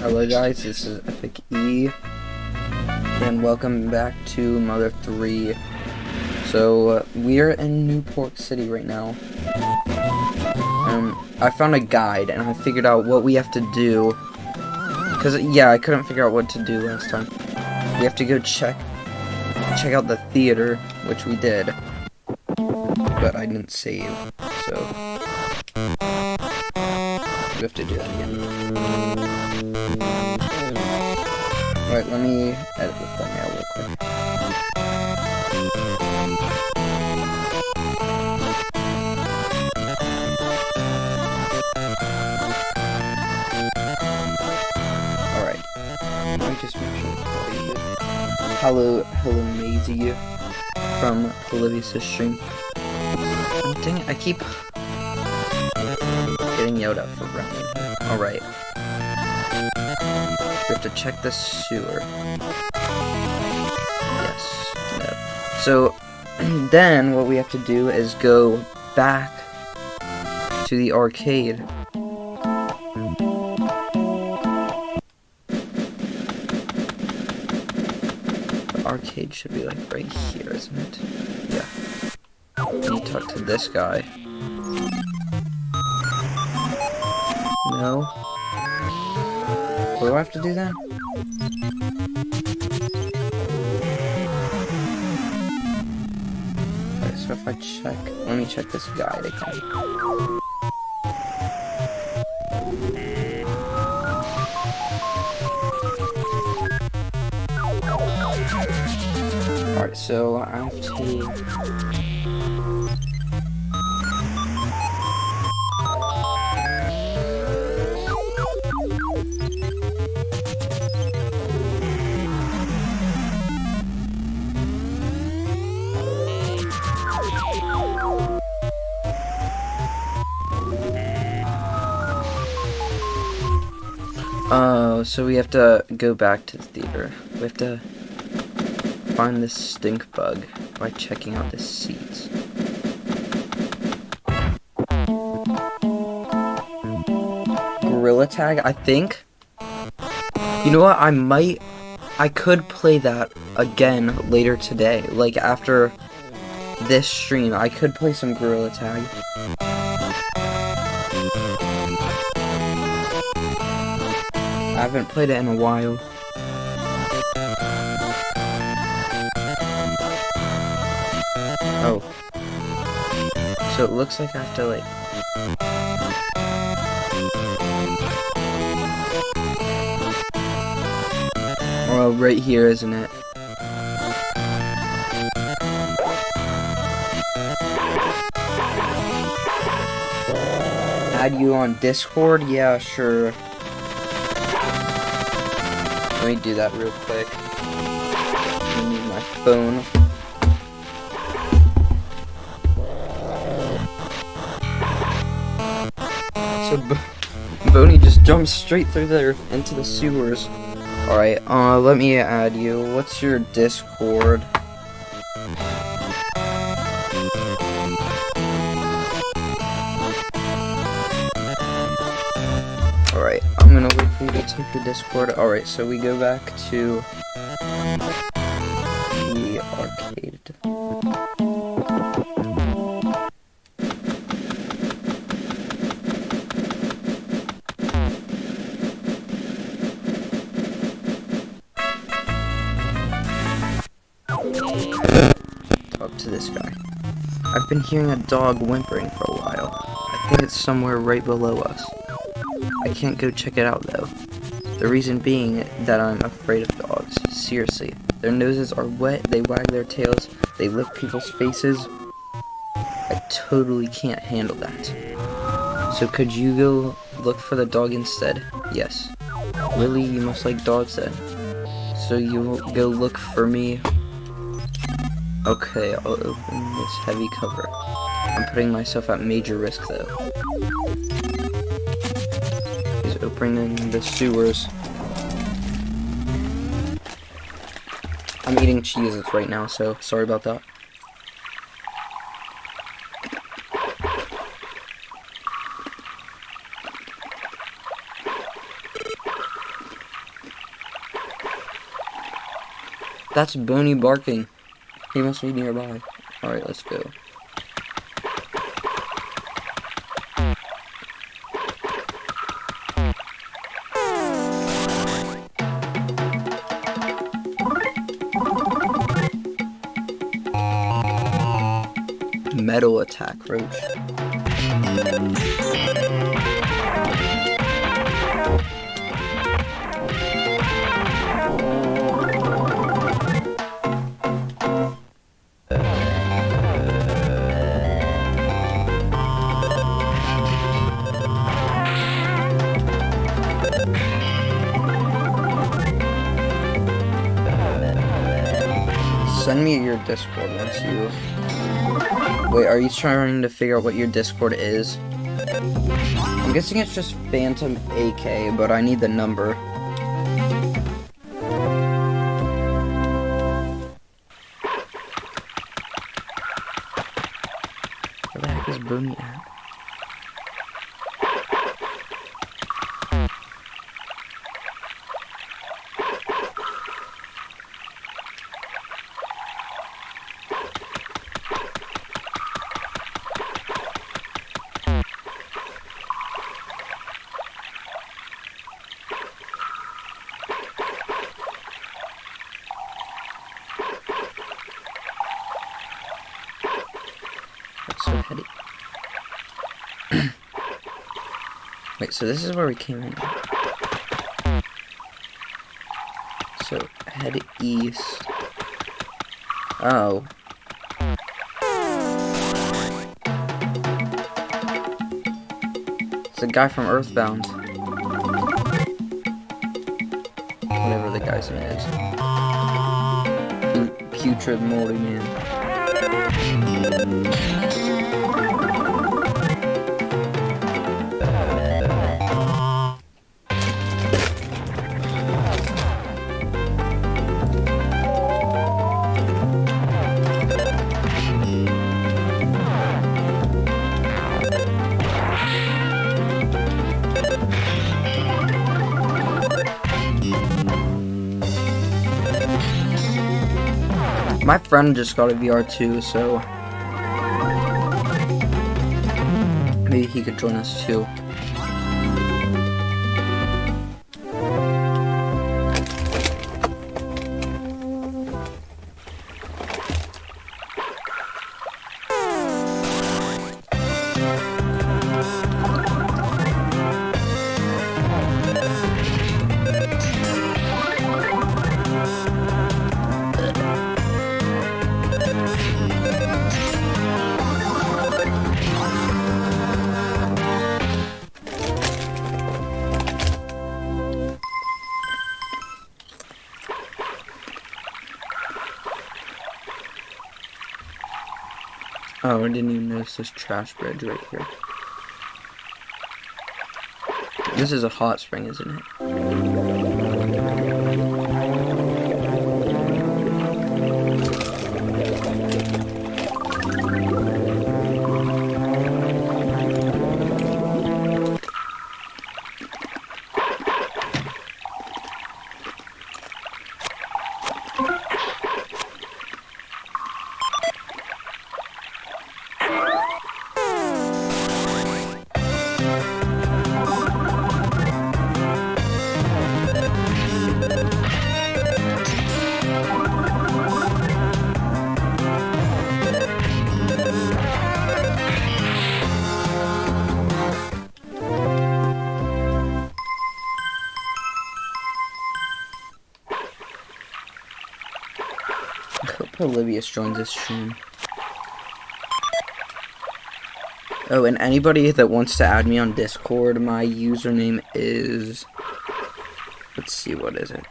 Hello guys, this is Epic E, and welcome back to Mother 3. So, we're in Newport City right now. I found a guide, and I figured out what we have to do. Because, yeah, I couldn't figure out what to do last time. We have to go check out the theater, which we did. But I didn't save, so we have to do that again. Alright, let me edit the thumbnail real quick. Alright. Let me just make sure. Hello Maisie from Olivia's stream. Oh, dang it, I keep getting yelled at for running. Alright. We have to check the sewer. Yes. No. So, then what we have to do is go back to the arcade. The arcade should be like right here, isn't it? Yeah. Let me talk to this guy. No. What do I have to do then? Alright, so if I check... Let me check this guide again. Alright, so I have to... Oh, so we have to go back to the theater. We have to find this stink bug by checking out the seats. Gorilla Tag, I think. You know what? I could play that again later today. Like after this stream, I could play some Gorilla Tag. I haven't played it in a while. Oh. So it looks like I have to like... Oh, right here, isn't it? Add you on Discord? Yeah, sure. Let me do that real quick. I need my phone. So Boney just jumped straight through there into the sewers. Alright, let me add you. What's your Discord? Alright, I'm gonna wait for you to take your Discord. Alright, so we go back to the arcade. Talk to this guy. I've been hearing a dog whimpering for a while. I think it's somewhere right below us. I can't go check it out though. The reason being that I'm afraid of dogs. Seriously. Their noses are wet, they wag their tails, they lick people's faces. I totally can't handle that. So could you go look for the dog instead? Yes. Really, you must like dogs then. So you go look for me? Okay, I'll open this heavy cover. I'm putting myself at major risk though. He's opening the sewers. I'm eating Cheez-Its right now, so sorry about that. That's Boney barking. He must be nearby. Alright, let's go. Metal attack, Roach. Send me your Discord once you... Wait, are you trying to figure out what your Discord is? I'm guessing it's just Phantom AK, but I need the number. Where the heck is Boney at? So heady. Wait, so this is where we came in. So head east. Oh. It's a guy from Earthbound. Whatever the guy's name is. Putrid moldy man. My friend just got a VR too, so maybe he could join us too. Oh, I didn't even notice this trash bridge right here. This is a hot spring, isn't it? I hope Olivius joins this stream. Oh, and anybody that wants to add me on Discord, my username is... Let's see, what is it?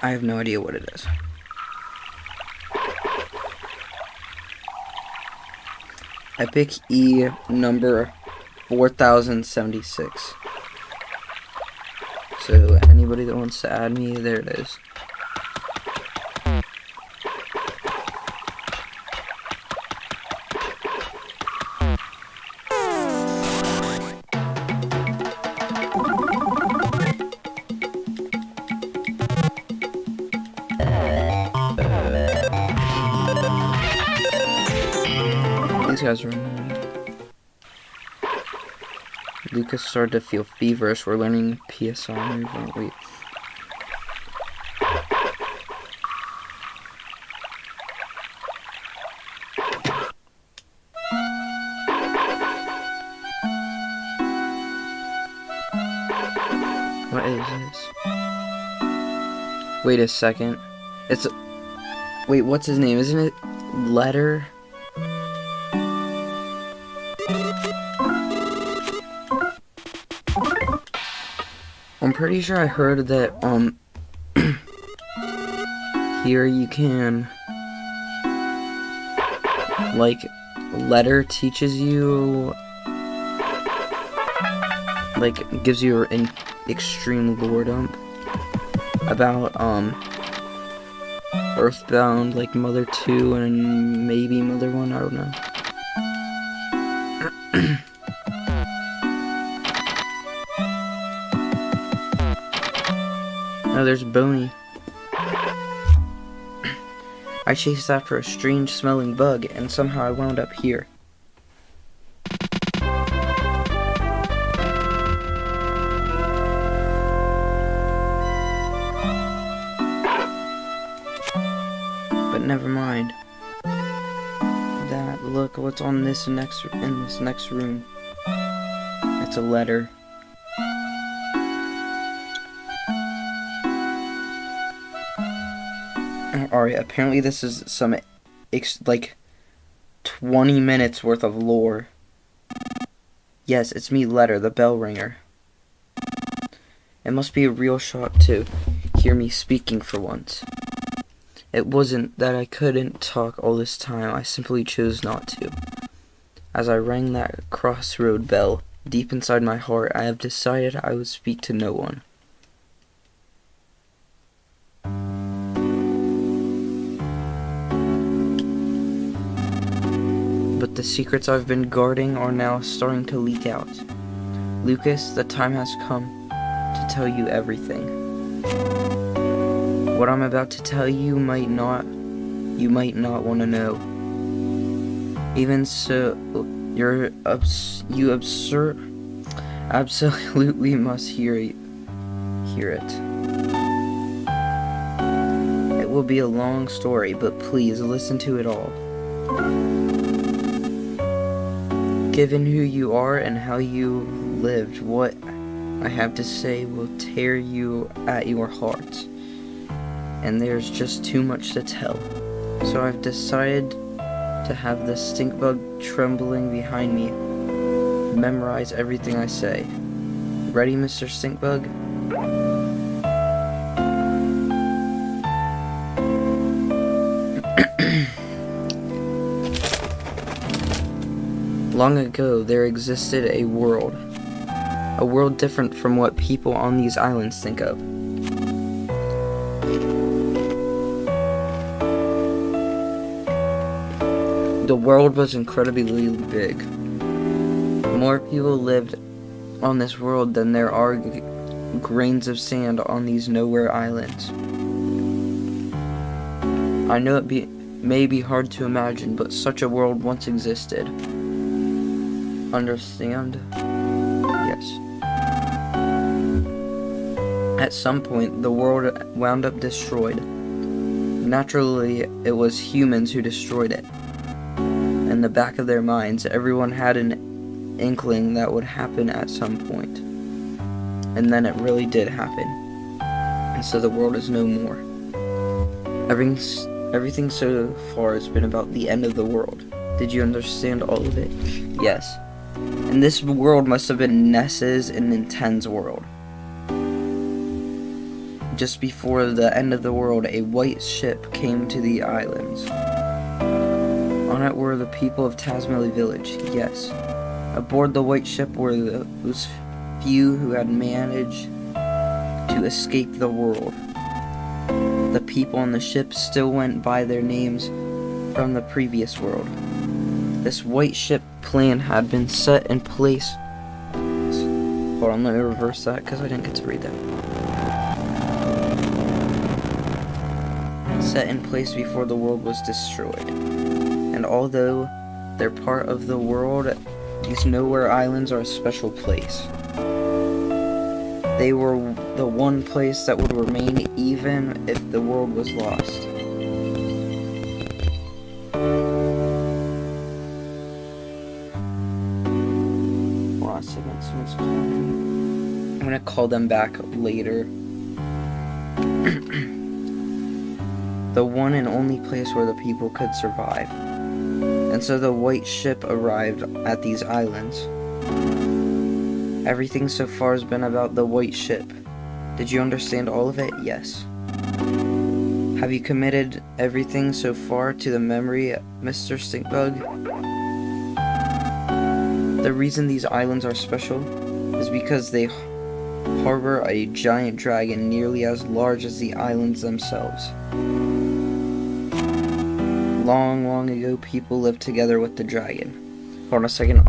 I have no idea what it is. Epic E number 4076. So anybody that wants to add me, there it is. These guys are annoying. Lucas started to feel feverish. We're learning PSI move, aren't we? What is this? Wait a second. It's... Wait, what's his name? Isn't it Letter? I'm pretty sure I heard that, here you can, like, Letter teaches you, like, gives you an extreme lore dump about, Earthbound, like, Mother 2 and maybe Mother 1, I don't know. Oh, there's Boney. I chased after a strange smelling bug, and somehow I wound up here. But never mind. That, look what's on this in this next room. It's a letter. Alright, apparently this is some, like, 20 minutes worth of lore. Yes, it's me, Letter, the bell ringer. It must be a real shock to hear me speaking for once. It wasn't that I couldn't talk all this time, I simply chose not to. As I rang that crossroad bell, deep inside my heart, I have decided I would speak to no one. But the secrets I've been guarding are now starting to leak out. Lucas, the time has come to tell you everything. What I'm about to tell you might not want to know. Even so, you absolutely must hear it. It will be a long story, but please listen to it all. Given who you are and how you lived, what I have to say will tear you at your heart. And there's just too much to tell. So I've decided to have the stink bug trembling behind me memorize everything I say. Ready, Mr. Stinkbug? Long ago, there existed a world different from what people on these islands think of. The world was incredibly big. More people lived on this world than there are grains of sand on these nowhere islands. I know it may be hard to imagine, but such a world once existed. Understand? Yes. At some point, the world wound up destroyed. Naturally, it was humans who destroyed it. In the back of their minds, everyone had an inkling that would happen at some point. And then it really did happen. And so the world is no more. Everything so far has been about the end of the world. Did you understand all of it? Yes. And this world must have been Ness's and Ninten's world. Just before the end of the world, a white ship came to the islands. On it were the people of Tazmily Village, yes. Aboard the white ship were those few who had managed to escape the world. The people on the ship still went by their names from the previous world. This white ship plan had been set in place. Hold on, let me reverse that because I didn't get to read that. Set in place before the world was destroyed. And although They're part of the world. These Nowhere Islands are a special place. They were the one place that would remain even if the world was lost. Hold on a second, someone's calling me. I'm gonna call them back later. The one and only place where the people could survive. And so the white ship arrived at these islands. Everything so far has been about the white ship. Did you understand all of it? Yes. Have you committed everything so far to the memory, Mr. Stinkbug? The reason these islands are special is because they harbor a giant dragon nearly as large as the islands themselves. Long, long ago, people lived together with the dragon. Hold on a second,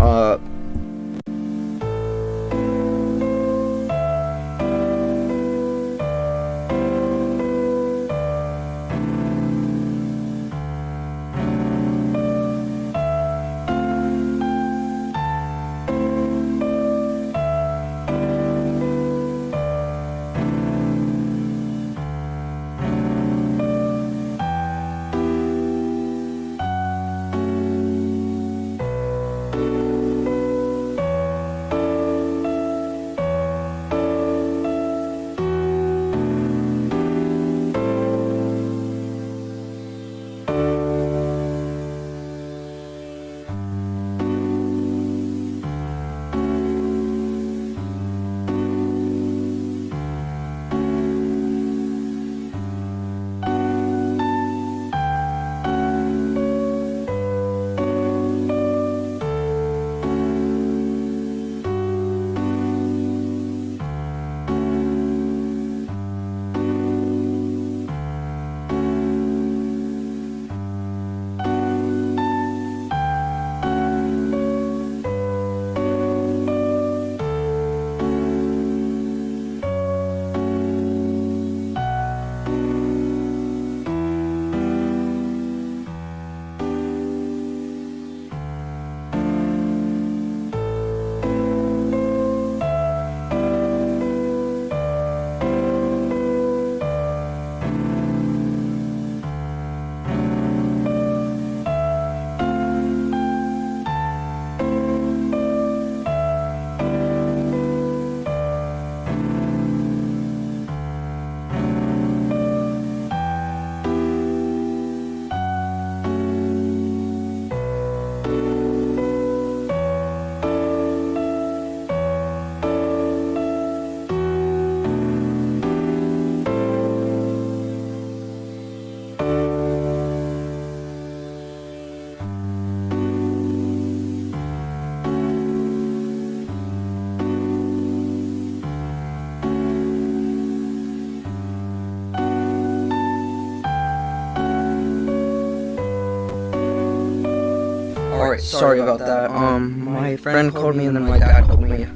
Alright, sorry about that. My friend called me and then my dad called me.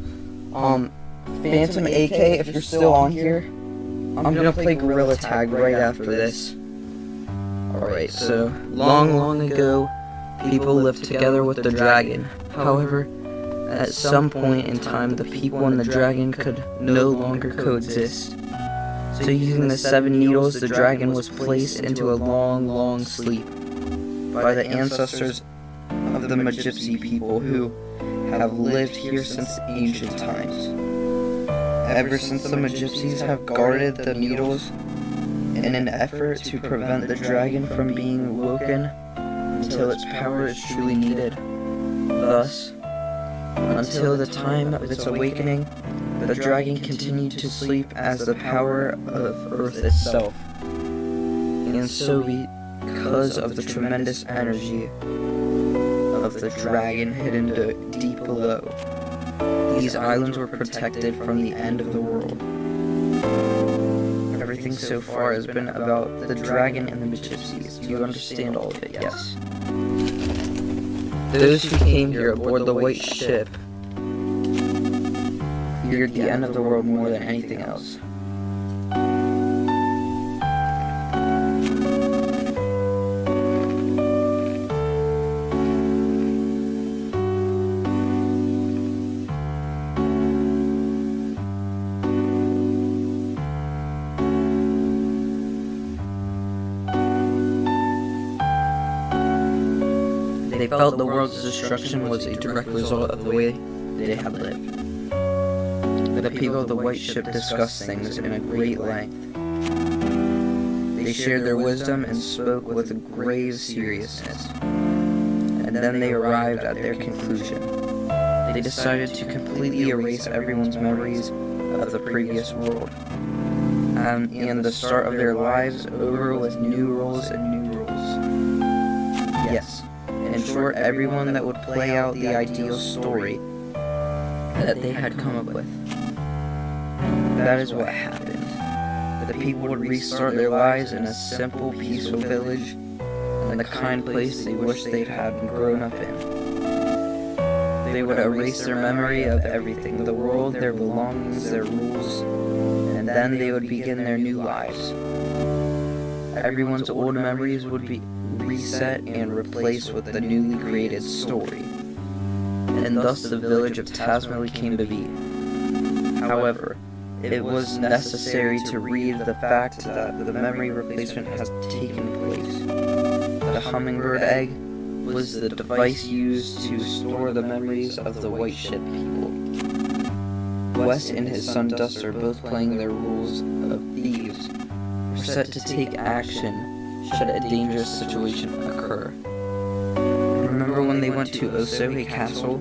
Phantom AK, if you're still on here, I'm gonna play Gorilla Tag right after this. Alright, so, long ago, people lived together with the dragon. However, at some point in time, the people and the dragon could no longer coexist. So using the 7 needles, the dragon was placed into a long sleep by the ancestors of the Magypsy people who have lived here since ancient times. Ever since the Magypsies have guarded the needles in an effort to prevent the dragon from being woken until its power is truly needed. Thus, until the time of its awakening, the dragon continued to sleep as the power of Earth itself. And so because of the tremendous energy of the dragon hidden deep below, these islands were protected from the end of the world. Everything so far has been about the dragon and the Magypsies. Do you understand all of it? Yes. Those who came here aboard the white ship feared the end of the world more than anything else. They felt the world's destruction was a direct result of the way they had lived. The people of the White Ship discussed things in a great length. They shared their wisdom and spoke with a grave seriousness. And then they arrived at their conclusion. They decided to completely erase everyone's memories of the previous world, and the start of their lives over with new rules and new rules. Yes, in short, everyone that would play out the ideal story that they had come up with. That is what happened. The people would restart their lives in a simple, peaceful village, and the kind place they wished they'd had grown up in. They would erase their memory of everything, the world, their belongings, their rules, and then they would begin their new lives. Everyone's old memories would be reset and replaced with the newly created story. And thus the village of Tazmily came to be. However, it was necessary to read the fact that the memory replacement has taken place. The hummingbird egg was the device used to store the memories of the White Ship people. Wes and his son Duster, both playing their roles of thieves, were set to take action should a dangerous situation occur. Remember when they went to Osohe Castle?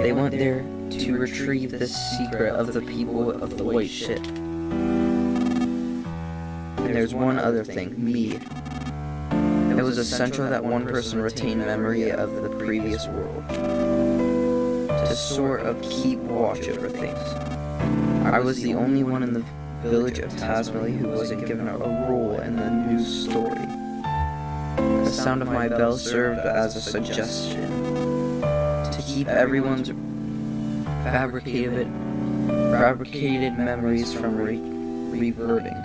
They went there to retrieve the secret of the people of the White Ship. And there's one other thing, Mead. It was essential that one person retain memory of the previous world, to sort of keep watch over things. I was the only one in the village of Tazmily who wasn't given a role in the new story. The sound of my bell served as a suggestion to keep everyone's fabricated memories from reverting.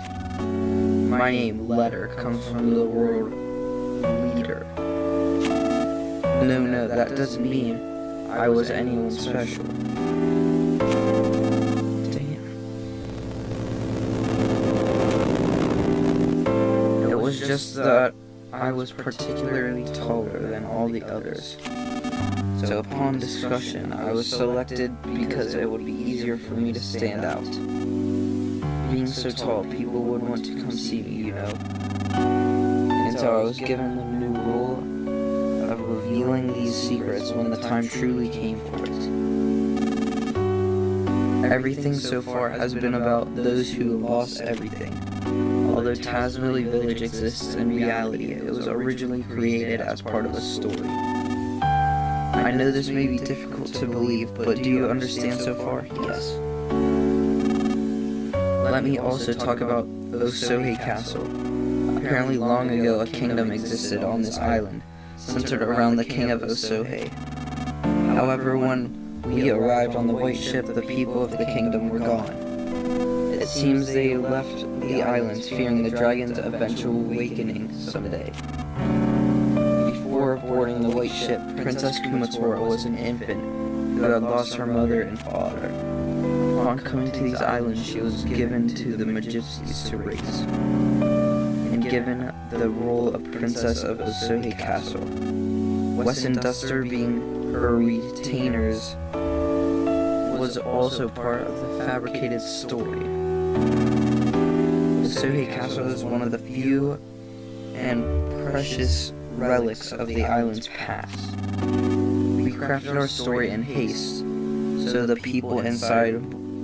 My name, Letter, comes from the word leader. No, that doesn't mean I was anyone special. Damn. It was just that I was particularly taller than all the others. So upon discussion, I was selected because it would be easier for me to stand out. Being so tall, people would want to come see me, you know. And so I was given the new role of revealing these secrets when the time truly came for it. Everything so far has been about those who lost everything. Although Tazmily Village exists in reality, it was originally created as part of a story. I know this may be difficult to believe, but do you understand so far? Yes. Let me also talk about Osohe Castle. Apparently long ago a kingdom existed on this island, centered around the king of Osohe. However, when we arrived on the White Ship, the people of the kingdom were gone. It seems they left the island fearing the dragon's eventual awakening someday. Before boarding the White Ship, Princess Kumatora was an infant who had lost her mother and father. Upon coming to these islands, she was given to the Magypsies to raise, and given the role of Princess of Osohe Castle. Wes and Duster, being her retainers, was also part of the fabricated story. Osohe Castle is one of the few and precious relics of the island's past. We crafted our story in haste, so the people inside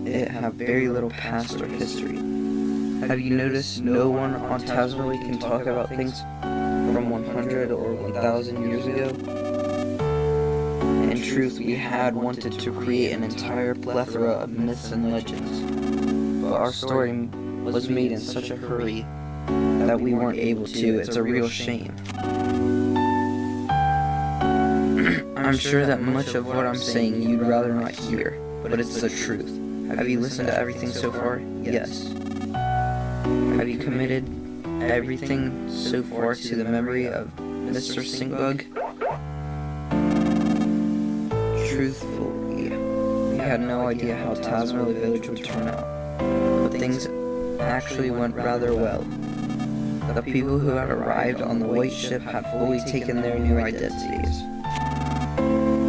it have very little past or history. Have you noticed no one on Tazmily can talk about things from 100 or 1,000 years ago? In truth, we had wanted to create an entire plethora of myths and legends, but our story was made in such a hurry that we weren't able to. It's a real shame. I'm sure that much of what I'm saying you'd rather not hear, but it's the truth. Have you listened to everything so far? Yes. Have you committed everything so far to the memory of Mr. Singbug? Truthfully, we had no idea how Tazmily Village would turn out, but things actually went rather well. The The people who had arrived on the white ship had fully taken their new identities.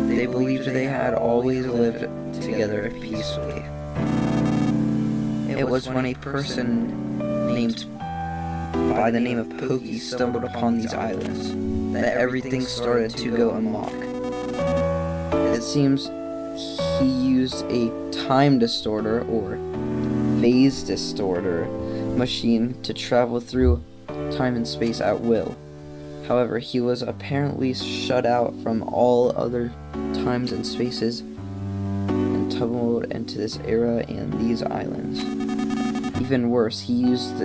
They believed they had always lived together peacefully. It was when a person named by the name of Pokey stumbled upon these islands that everything started to go amok. It seems he used a time distorter or phase distorter machine to travel through time and space at will. However, he was apparently shut out from all other times and spaces and tumbled into this era and these islands. Even worse, he used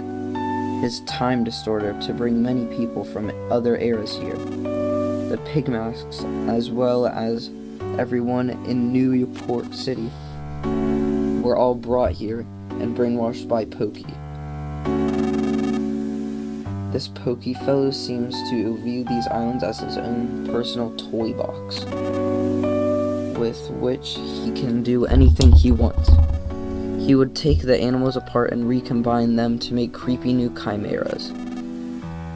his time distorter to bring many people from other eras here. The Pigmasks, as well as everyone in New York City, were all brought here and brainwashed by Pokey. This Pokey fellow seems to view these islands as his own personal toy box, with which he can do anything he wants. He would take the animals apart and recombine them to make creepy new chimeras.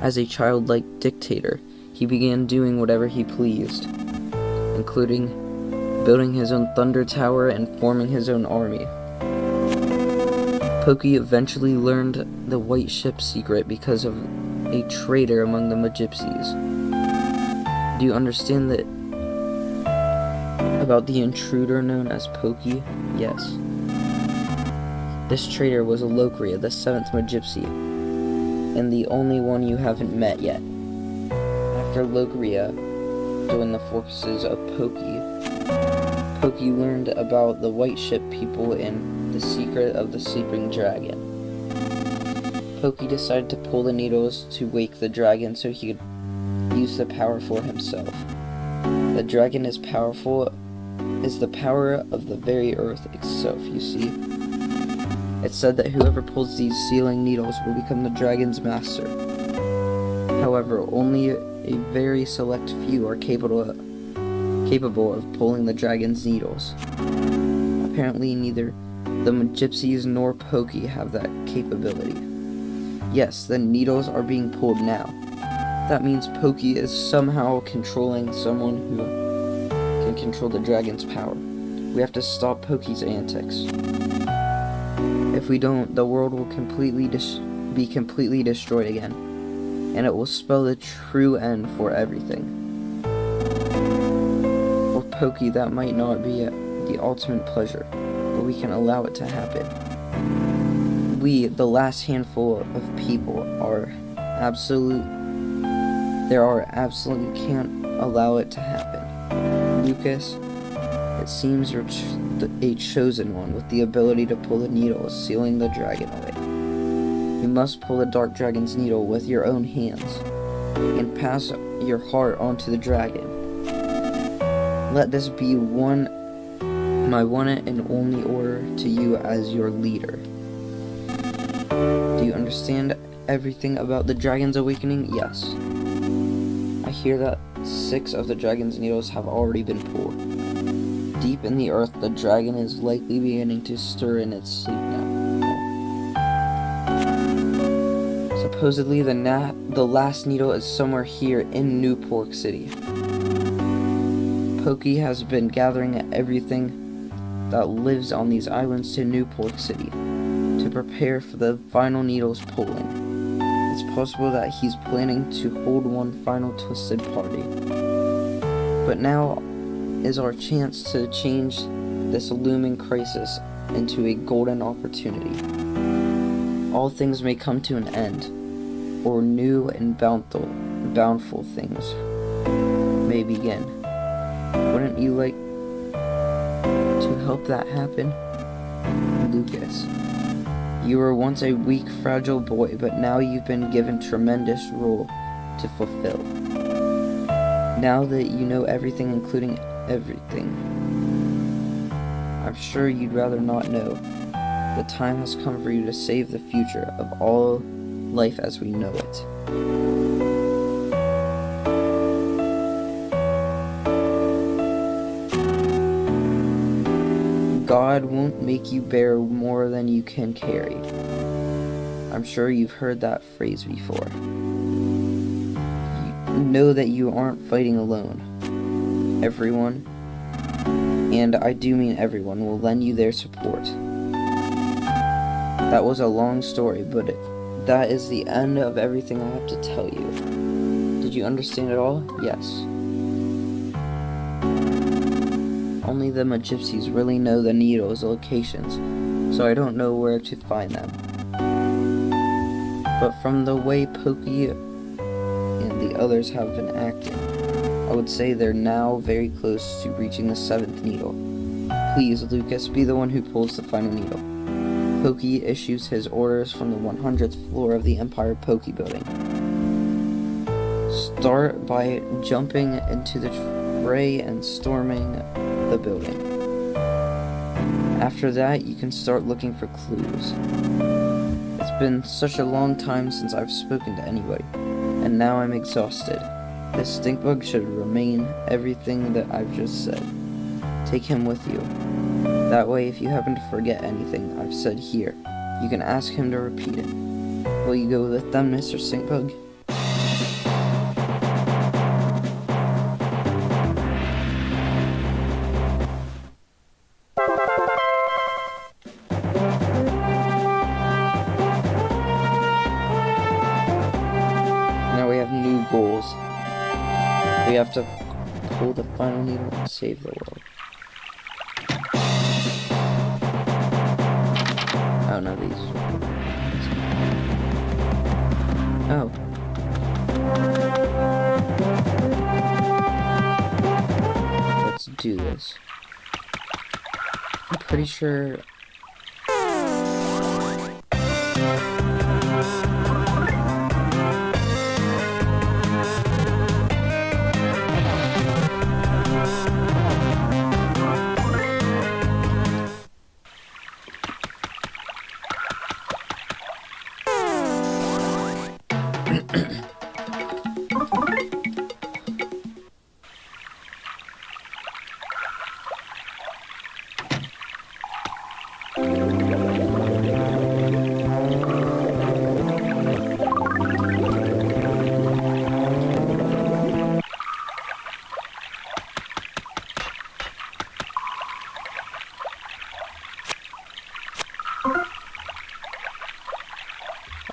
As a childlike dictator, he began doing whatever he pleased, including building his own thunder tower and forming his own army. Pokey eventually learned the white ship secret because of a traitor among the Magypsies. Do you understand that about the intruder known as Pokey? Yes. This traitor was Locria, the 7th Magypsy, and the only one you haven't met yet. After Locria joined the forces of Pokey, Pokey learned about the white ship people and the secret of the sleeping dragon. Pokey decided to pull the needles to wake the dragon so he could use the power for himself. The dragon is the power of the very earth itself, you see. It's said that whoever pulls these sealing needles will become the dragon's master. However, only a very select few are capable of pulling the dragon's needles. Apparently, neither the Magypsies nor Pokey have that capability. Yes, the needles are being pulled now. That means Pokey is somehow controlling someone who can control the dragon's power. We have to stop Pokey's antics. If we don't, the world will be completely destroyed again, and it will spell the true end for everything. For Pokey, that might not be the ultimate pleasure, but we can allow it to happen. We, the last handful of people, absolutely can't allow it to happen. Lucas, it seems you're a chosen one with the ability to pull the needle, sealing the dragon away. You must pull the dark dragon's needle with your own hands, and pass your heart onto the dragon. Let this be my one and only order to you as your leader. Do you understand everything about the dragon's awakening? Yes. I hear that 6 of the dragon's needles have already been pulled. Deep in the earth, the dragon is likely beginning to stir in its sleep now. Supposedly, the last needle is somewhere here in New York City. Pokey has been gathering everything that lives on these islands to New York City to prepare for the final needle's pulling. It's possible that he's planning to hold one final twisted party. But now is our chance to change this looming crisis into a golden opportunity. All things may come to an end, or new and bountiful things may begin. Wouldn't you like to help that happen? Lucas, you were once a weak, fragile boy, but now you've been given tremendous role to fulfill. Now that you know everything, including everything, I'm sure you'd rather not know. The time has come for you to save the future of all life as we know it. God won't make you bear more than you can carry. I'm sure you've heard that phrase before. You know that you aren't fighting alone. Everyone, and I do mean everyone, will lend you their support. That was a long story, but that is the end of everything I have to tell you. Did you understand it all? Yes. Only the Magypsies really know the Needle's locations, so I don't know where to find them. But from the way Pokey and the others have been acting, I would say they're now very close to reaching the 7th Needle. Please, Lucas, be the one who pulls the final needle. Pokey issues his orders from the 100th floor of the Empire Pokey Building. Start by jumping into the fray and storming the building. After that, you can start looking for clues. It's been such a long time since I've spoken to anybody, and now I'm exhausted. This stinkbug should remain everything that I've just said. Take him with you. That way, if you happen to forget anything I've said here, you can ask him to repeat it. Will you go with them, Mr. Stinkbug? Now we have new goals. We have to pull the final needle and save the world. Oh no, these. Oh. Let's do this. I'm pretty sure.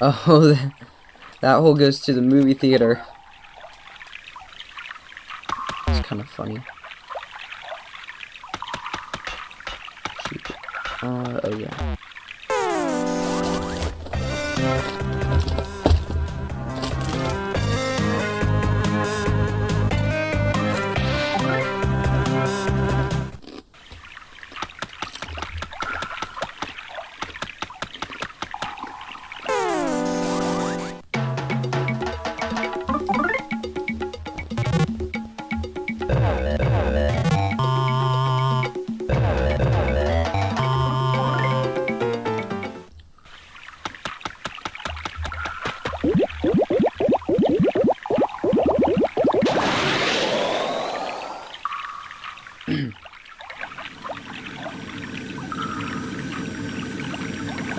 Oh, that hole goes to the movie theater. It's kind of funny. Oh yeah.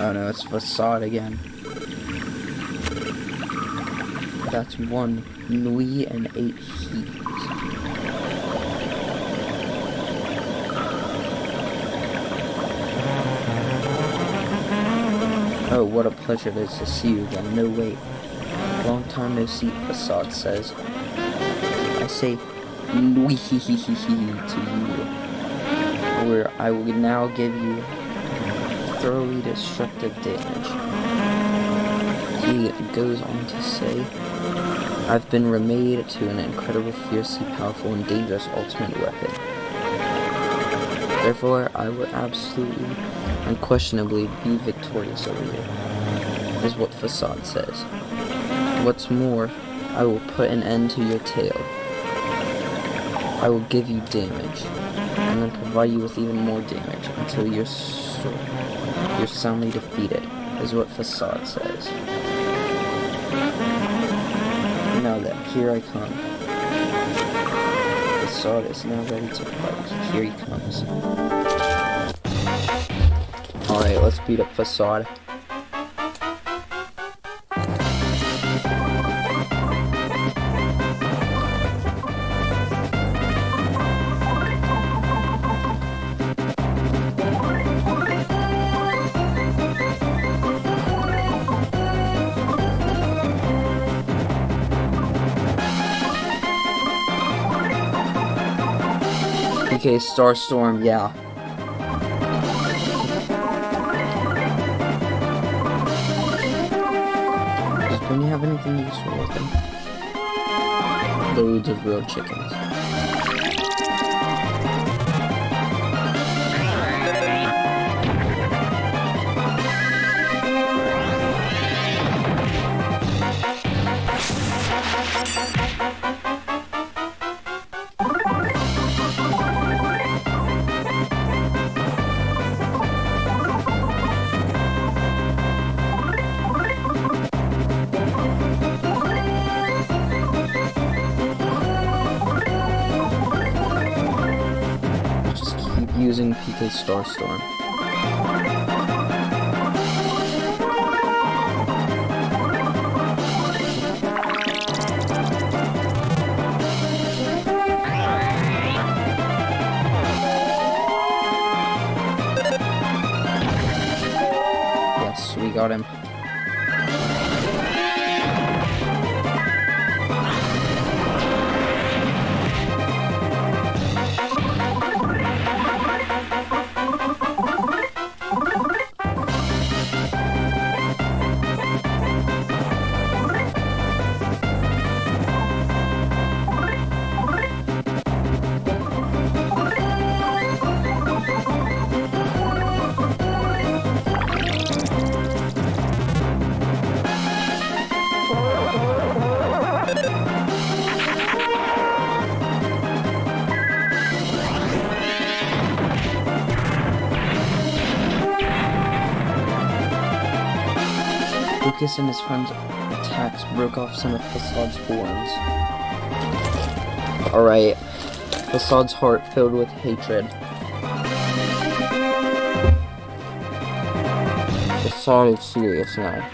Oh no, it's Facade again. That's 1 Nui and 8 Heat. Oh, what a pleasure it is to see you again. No, wait. Long time no see, Facade says. I say Nui to you. Or I will now give you thoroughly destructive damage. He goes on to say, I've been remade to an incredible, fiercely powerful, and dangerous ultimate weapon. Therefore, I will absolutely, unquestionably be victorious over you, is what Facade says. What's more, I will put an end to your tail. I will give you damage, and then provide you with even more damage until you're soundly defeated, is what Facade says. Now then, here I come. Facade is now ready to fight. Here he comes. Alright, let's beat up Facade. PK Starstorm, yeah. Does Bunny have anything useful with him? Loads of real chickens. Using PK Starstorm. Yes, we got him. Lucas and his friends' attacks broke off some of Facade's horns. Alright, Facade's heart filled with hatred. Facade is serious now.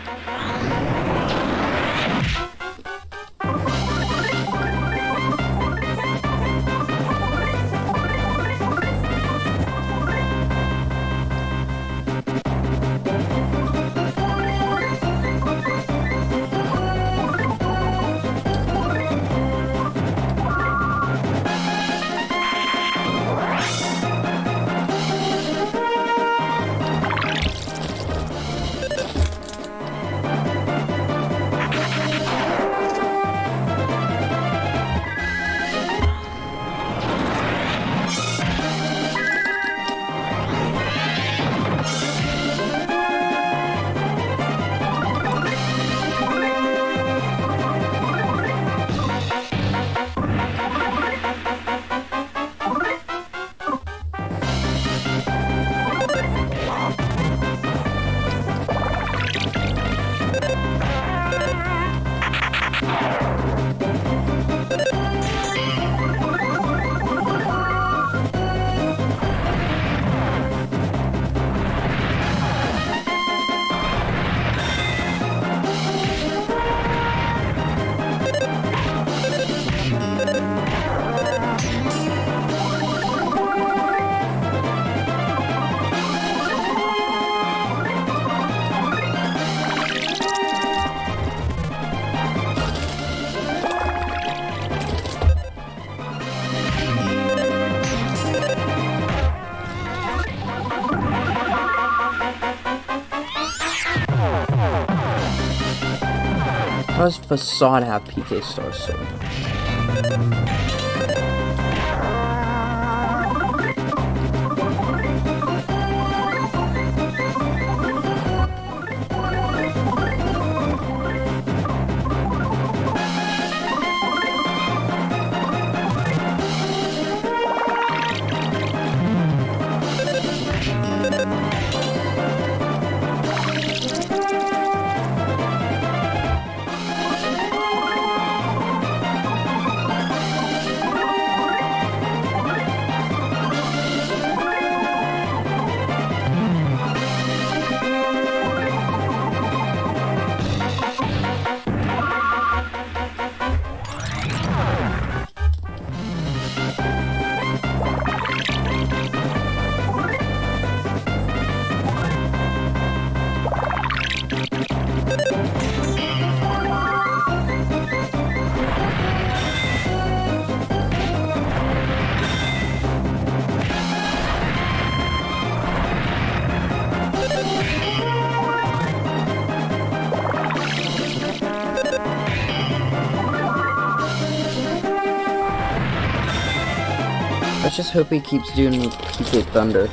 How does Facade have PK Starstorm? Let's just hope he keeps doing PK Thunder.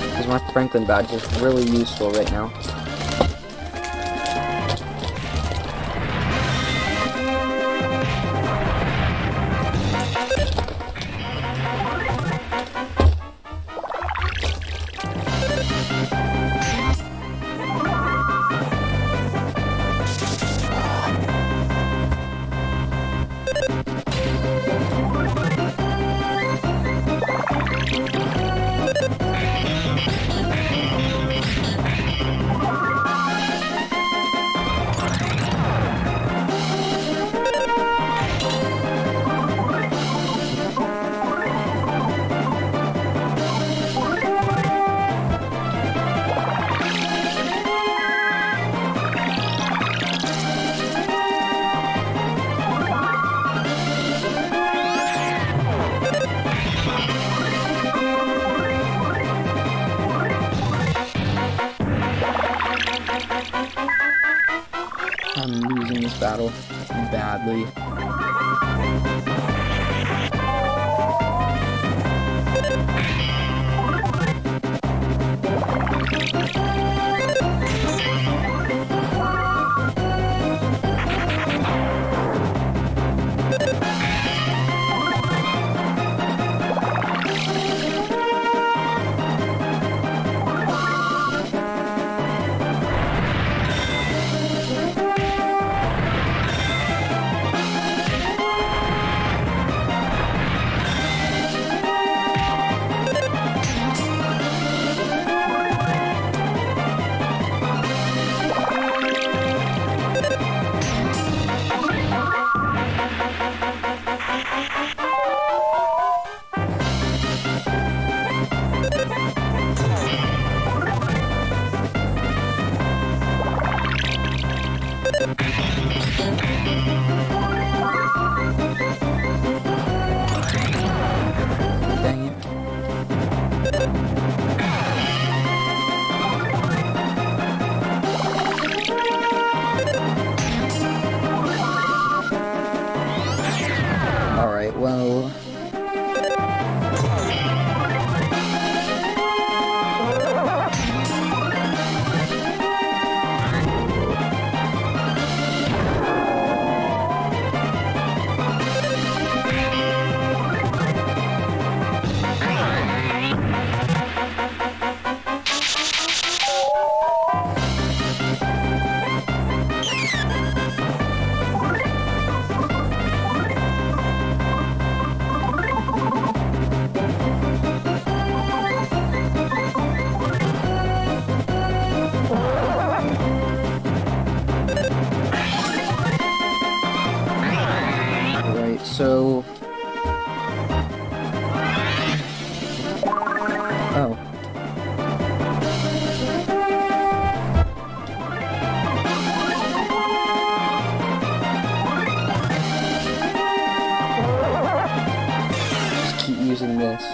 Because my Franklin badge is really useful right now. I'm losing this battle badly. Dang it. Alright, well... So... Oh. Just keep using this.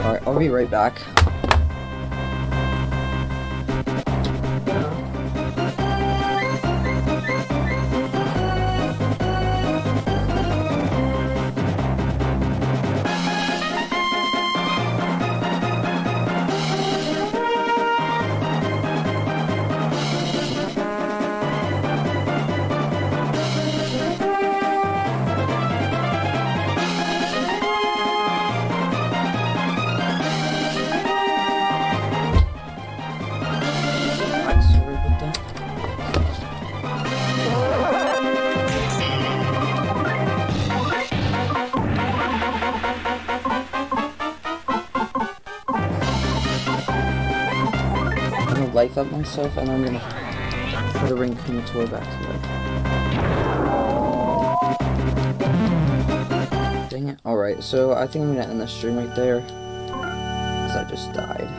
Alright, I'll be right back. Life up myself, and I'm gonna put a Ring tour back to life. Dang it. Alright, so I think I'm gonna end the stream right there, because I just died.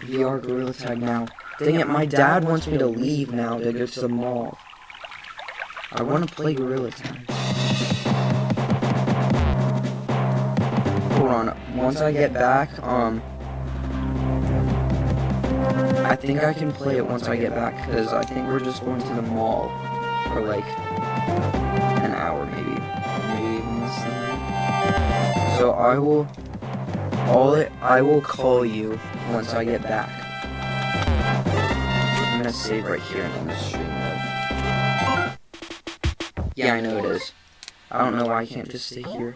VR Gorilla Tag now. Dang it, my dad wants me to leave now to go to the mall. I want to play Gorilla Tag. Hold on, once I get back, I think I can play it once I get back, because I think we're just going to the mall for like an hour, maybe even less than that. So I will call you once I get back. I'm gonna save right here and end the stream mode. Yeah, I know it is. I don't know why I can't just stay here.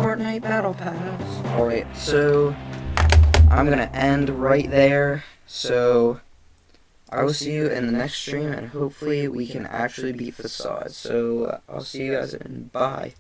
Fortnite Battle Pass. Alright, so I'm gonna end right there. So I will see you in the next stream, and hopefully we can actually beat Facade. So I'll see you guys, and bye.